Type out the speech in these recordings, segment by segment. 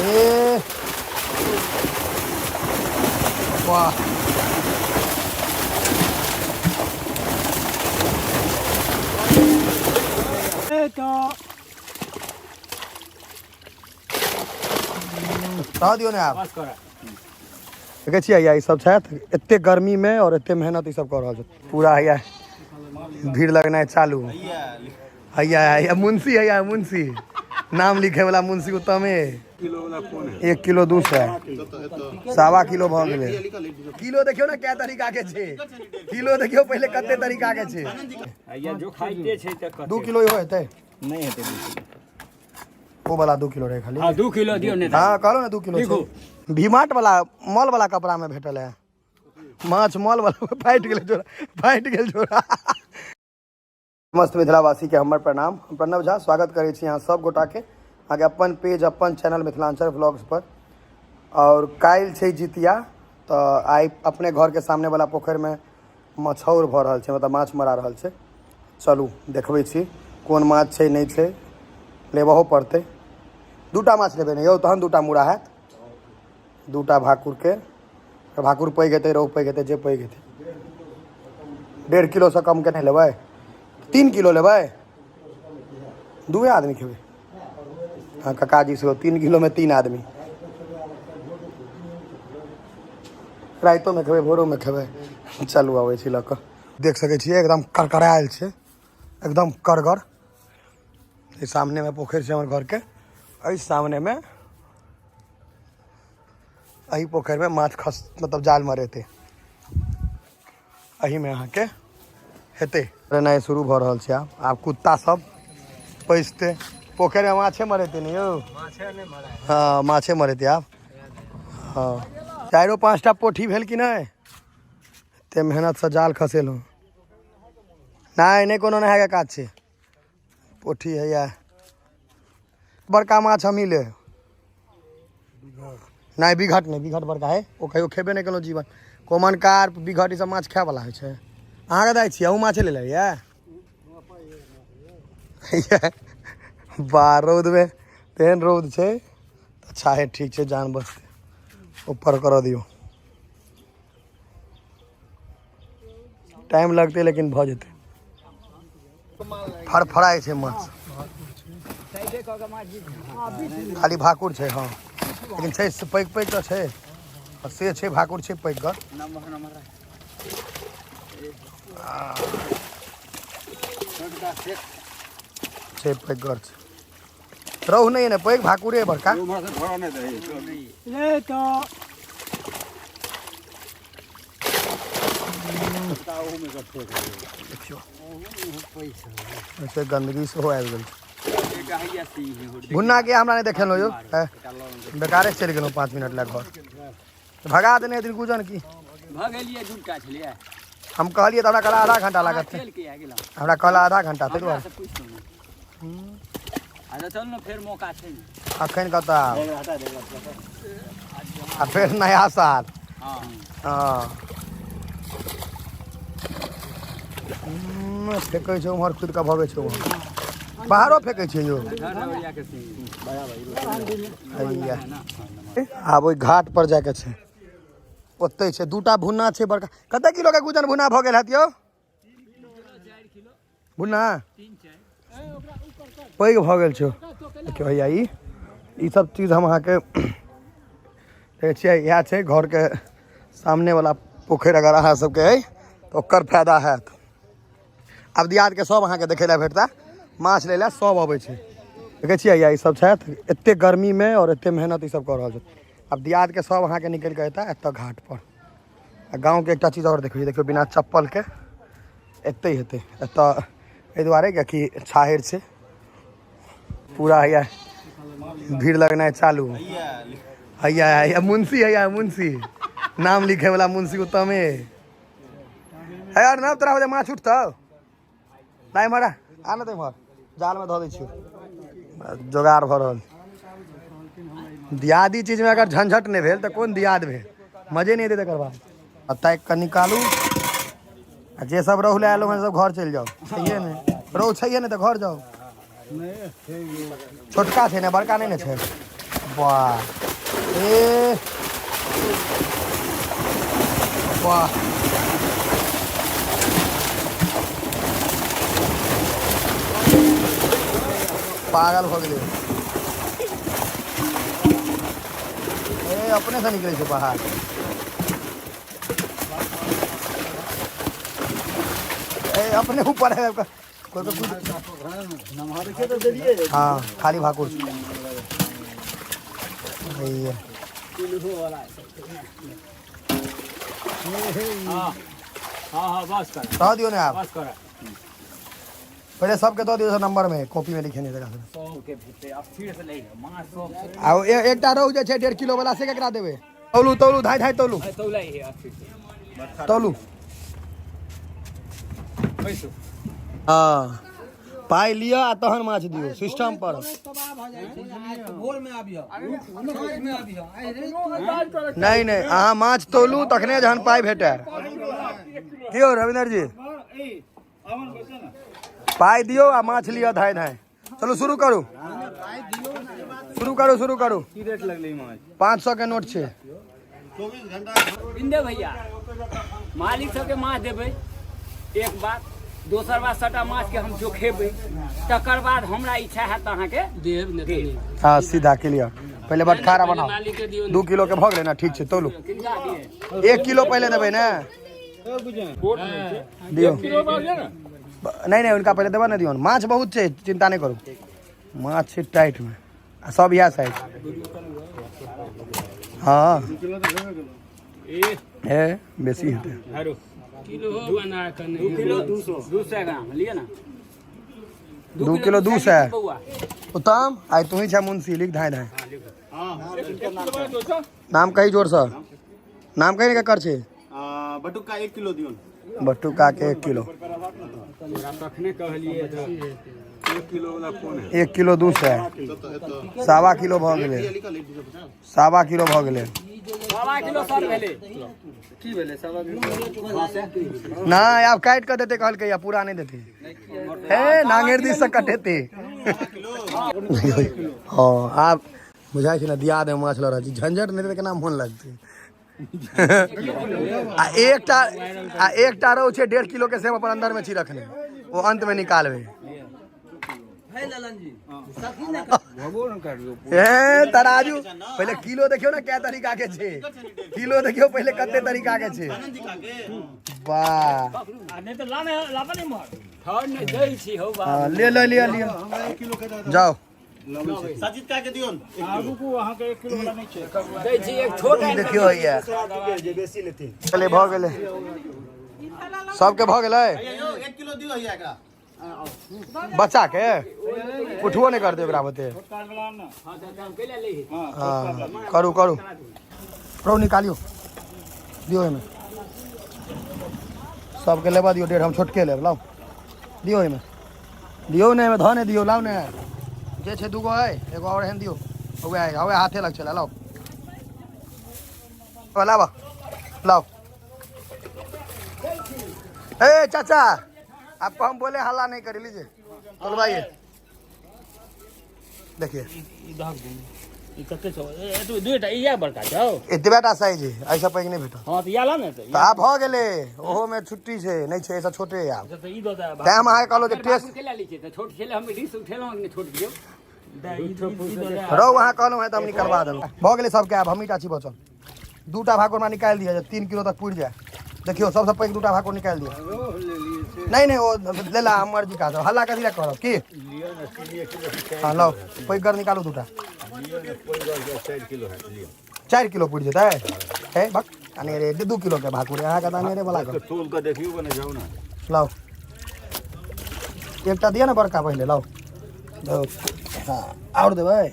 ए वाह दियो ने आप देखे छियै सब छथि एते गर्मी में और एते मेहनत ई सब कर रहल छै पूरा हैया भीड़ लगनाइ चालू हैया मुंशी हैया मुंशी नाम लिखे वाला मुंशी उत्तमे 1 किलो 200 सवा किलो भ गेलै किलो देखियो ना क्या तरीका के छै किलो देखियो पहले कते तरीका के छै हैया जो खाइते छै त 2 किलो हो हेतै नहीं हेतै वो वाला 2 किलो रहे खाली हां 2 किलो दियो ने हां कहलो ना 2 किलो छै भीमार्ट वाला मॉल वाला कपड़ा में भेटल है माछ मॉल वाला फाइट गेल जोड़ा समस्त मिथिलावासी के हमर प्रणाम प्रणव झा स्वागत करे छी यहाँ सब गोटा के आगे अपन पेज अपन चैनल मिथिलांचल व्लॉग्स पर और काल्हि छै जितिया तो आई अपने घर के सामने वाला पोखर में मछौर भ रहल छै मतलब माछ मरा रहल छै चलू देखबै छी कोन माछ छै नहीं छै लेबहो पड़तै दूटा माछ लेबै ने यौ तहन दूटा मुड़ा हैत दूटा भाकुर के भाकुर पैघ हेतै रोहु पैघ हेतै जे पैघ हेतै 1.5 किलो से कम के नहीं लेबै 3 किलो लेबै 2 आदमी खेबै हाँ ककाजी से 3 किलो में 3 आदमी राइतो में खेबै भोरो में खेबै चलू आबै छी लऽ कऽ देख सकै छियै एकदम करकरायल छै एकदम करगर ये सामने में पोखर छै हमर घर के एहि सामने में एही पोखर में माछ खस मतलब जाल मरेते एही में अहाँ के हेते रहनाइ शुरू भ रहल छै आब कुत्ता सब पैसते पोखर में माछे मरेते नहीं यौ माछे नहीं मराय हाँ माछे मरेते आब हाँ 4-5टा पोठी भेल कि नहीं ते मेहनत से जाल खसेलहुँ नहीं कोनो नहाय के काज छै पोठी है या बड़का माछ हम ही ले नहीं बिघट नहीं बिघट बड़का है वो कहियो खेबे नहीं केलहुँ जीवन कोमन कार्प बिघट ई सब माछ खाय वाला होइ छै अहाँके दाइ छियै अहूँ माछे ले लियै बा रौद में तेहन रौद छै अच्छा है ठीक छै जान बचतै ऊपर कर दियो टाइम लगते लेकिन भ जेतै फड़फड़ाई छै माछ खाली भाकुर छै हाँ लेकिन छै पैघ पैघ तो छै से छै भाकुर छै पैघ गर छै पैघ गर छै रहु नहीं है पैघ भाकुरे बड़का देखियो गंदगी से हो आबि गेल भुन्ना के हमरा नहीं देखल यो बेकारे चलि गेलहुँ 5 मिनट लग घर भगा देने दिन गुजन की भगेलिए झुटका छलिए हम कहलिए तो हमरा कहला आधा घंटा लागत हमरा कहला आधा घंटा तै दुआरे अच्छा चल न फेर मौका छै अखन कता आ फिर नया साल हाँ फेंकै छै उम्हर खुद का भगे छै बाहरो फेंकै छै यो आब ओहि घाट पर जाके छै ओतै छै दूटा भुन्ना छै बड़का कते किलो के गुजन भुन्ना भ गेल हत यो भुन्ना पैघ भ गेल छै देखियो भैया ई सब चीज हम अहाँके देखै छियै इएह छै घर के सामने वाला पोखरि अगर अहाँ सबके अइ तऽ ओकर फायदा हैत आब दियाद के सब अहाँके देखै लए भेटता माछ लै लए सब अबै छै देखै छियै ई सब छथि एते गर्मी में और एते मेहनत ई सब कर रहल छै अब दियाद के सब अहाँके निकलि कऽ एता एतऽ घाट पर आ गाँव के एकटा चीज और देखियो बिना चप्पल के एते हेतै एतऽ एहि दुआरे कि छाहरि छै पूरा हैया भीड़ लगनाइ चालू हैया मुंशी नाम लिखे वाला मुंशी उत्तमे है यार ना तोरा माछ उठतौ नहीं मरा आना तो इमहर जाल में धो दै छियौ जोगाड़ भ रहल दियादी चीज में अगर झंझट नहीं भेल तो कौन दियाद भेल मजे नहीं एतै तकर बाद ताकि कऽ निकालू आ जे सब रहू लए एलहुँ सब घर चलि जाओ छैहे नहीं रहू छैहे नहीं तो घर जाओ छोटका छै ने बड़का नहीं ने छै वाह ए वाह पागल हो गए ए अपने से निकले छे बाहर ए अपने ऊपर है कोई कुछ हाँ खाली भाकुर हाँ बस कर कह दियो ने आप बस कर पहले सबके दो दियो नंबर में कॉपी में लिखे नहीं देगा 100 के भीतर अब फिर से ले मां 100 आ एकटा रहू जे छै 1.5 किलो वाला से केकरा देबे तौलू तौलू धाय धाय तौलू तौला ही है फिर से तौलू पैसो हाँ पाई लिया आ तहन माछ दियो सिस्टम पर नहीं नहीं अहाँ माछ तौलू तखने जहन पाई भेटे दियो रविंदर जी पाई दियो आ माछ लिया धाय धाय चलो शुरू करू शुरू करू की रेट लगले माछ 500 के नोट छे 24 घंटा इन दे भैया मालिक सबके माछ देबै एक बात दोसर बात सटा माछ के हम जोखेबै तकर बाद हमरा इच्छा है अहाँ के देब हाँ सीधा क्लियर पहले बटखारा बनाओ 2 किलो के भग लेना ठीक छे तौलू 1 किलो पहले देबै ना दियो नहीं उनका पहले देबा ना दियो माछ बहुत छे चिंता नहीं करू माछ छे टाइट में आ सब यह साइज हाँ ए बेसी हेतै किलो बना कर 2 किलो 200 ग्राम लिए ना 2 किलो 200 उत्तम आई तू ही छे मुंशी लिख धाय धाय नाम कही जोर सा नाम कही का कर छे बटुका 1 किलो दियो बटुका के 1 किलो तखने कहलिए 1 किलो वाला कोन है 1 किलो 200 सवा किलो भ गेलै सवा किलो भ गेलै सवा किलो सर भेले की भेले सवा किलो ना आप काट कर देते कहल के पूरा नहीं देते हे नांगेर दी से कटेते हाँ आप बुझाई छै ना दिया दे माछ लड़ा झंझट नहीं देते केना मन लगते आ एकटा रहू छै 1.5 किलो के सेब अपन अंदर में छी रखने वो अंत में निकालबे तराजू पहले किलो देखियो ना क्या तरीका के छे किलो देखियो पहले कते तरीका के छे वाह नहीं तो लाने लापा नहीं मार थोड़ नहीं दई छी हो बा हाँ, ले जाओ साजिद का के दियो आगू को वहां के 1 किलो वाला नहीं छे दई छी एक छोटा देखियो ये जे बेसी लेते चले भ गेले सबके भ गेले 1 किलो दियो हिया एकरा बच्चा के उठबो नहीं कर दे एकरा बते हां तो काम केला ले हाँ करू प्रो निकालियो दियो एमे सबके लेबा दियो 1.5 हम छोटके लेब लाओ दियो एमे दियो ने एमे धने दियो लाओ ने जे छे दूगो है एगो और हेन दियो हवे हाथे लग चला लाओ लाओ ए चाचा आपको हम बोले हल्ला नहीं कर लीजिए चलो भाई देखिए एतबेटा साइज है ऐसा पैक नहीं भेटा हां तो याला ने तो आप भ गेले ओहो में छुट्टी छे नहीं छे ऐसा छोटे आप तो ई दो दा टाइम आए कहलो जे टेस्ट केला ली छे तो छोट छेले हम डिश उठेलो ने छोट दियो रहो वहां कहलो है तो हम निकलवा देलो भ गेले सब के अब हम टाची बचल 2टा भाकुर में निकाल दिया 3 किलो तक पूर जाए देखियो सबसे पैक 2टा भाकुर निकाल दिया नहीं वो ले ला मर्जी का हल्ला कर दिया करो की हां लो पैक कर निकालो 2टा 4 किलो पूर जाता है बक अने रे 2 किलो के भाकुर यहाँ का दाने रे वाला तोल का देखियो बने जाओ ना लाओ एकटा दिया ना बड़का पहले लाओ दो हाँ और दे भाई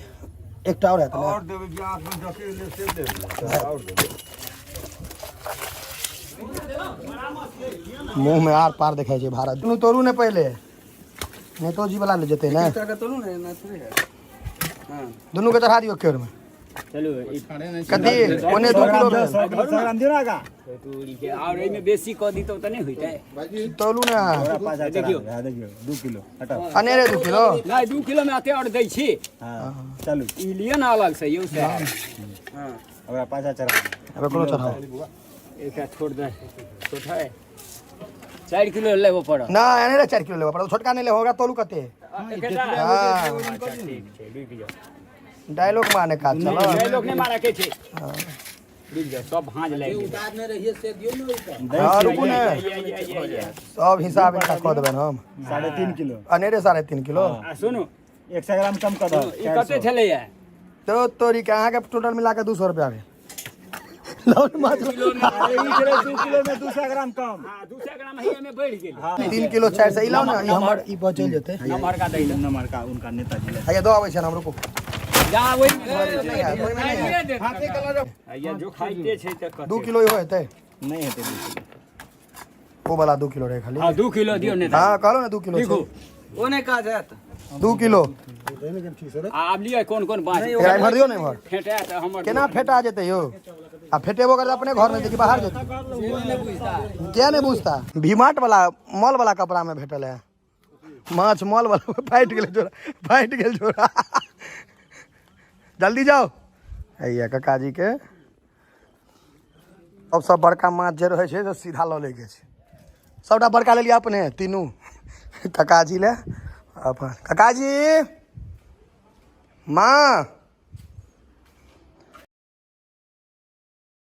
एकटा और है तो और देवे ग्लास में जके ले से दे और दे मुंह में आर पार देखाई छे भारत दुनू तोरू ने पहले नहीं तो जी वाला ले जते ना तोलू ने ना थोड़े है हां दुनू के चढ़ा दियो केर में चलो कथी ओने 2 किलो भेल तूरी के और एमे बेसी क दी तो नहीं होइते तोलू ने देखियो देखियो 2 किलो हटाओ अनेरे 2 किलो नहीं 2 किलो में आते और दै छी हां चलू ई लिए ना अलग से यौ से हां हमरा पाछा चढ़ा अबे कोनो चढ़ाओ एक छोड़ दे छोटा है 4 किलो लेबो पड़ ना अनेरे 4 किलो लेबो पड़ो छोटका नहीं ले होगा तोलू कते डायलॉग माने का चलो लोग ने मारा के छे रुक जा सब भांज ले उतार में रहिए से दियो न हां रुकू ने सब हिसाब इनका क देबन हम 3.5 किलो अनेरे 3.5 किलो सुनो 100 ग्राम कम कर दो ई कते छले है तो तोरी के अहाँ के टोटल मिला के 200 रुपया में लौट मात्र 2 किलो में 200 ग्राम कम हां 200 ग्राम है में बढ़ गेल 3 किलो 4 से इलाओ ना ई हमर ई बचल जेते नंबर का दे नंबर का उनका नेताजी आया दो आबै छै हम रुको जा वही हाथे कलर या जो खाइते छै त 2 किलो ही होते नहीं हेते 2 किलो वो वाला 2 किलो रहे खाली हां 2 किलो दियो ने हां कहलो ना 2 किलो देखो छै ओने का जात 2 किलो आब लियो कौन कौन बात एकरा भर दियो ने भर फेटा त हमर केना फेटा जेते यो आ फेटेबो कर अपने घर में देखि बाहर जेते क्या नहीं बुझता भीमार्ट वाला मॉल वाला कपड़ा में भेटल है माछ मॉल वाला फाइट गेल जोड़ा जल्दी जाओ हैया काका जी के अब सब बड़का माछ जे रहे छै से सीधा ल ले के छै सबटा बड़का ले लिया अपने तीनू काका जी ले अपन काका जी माँ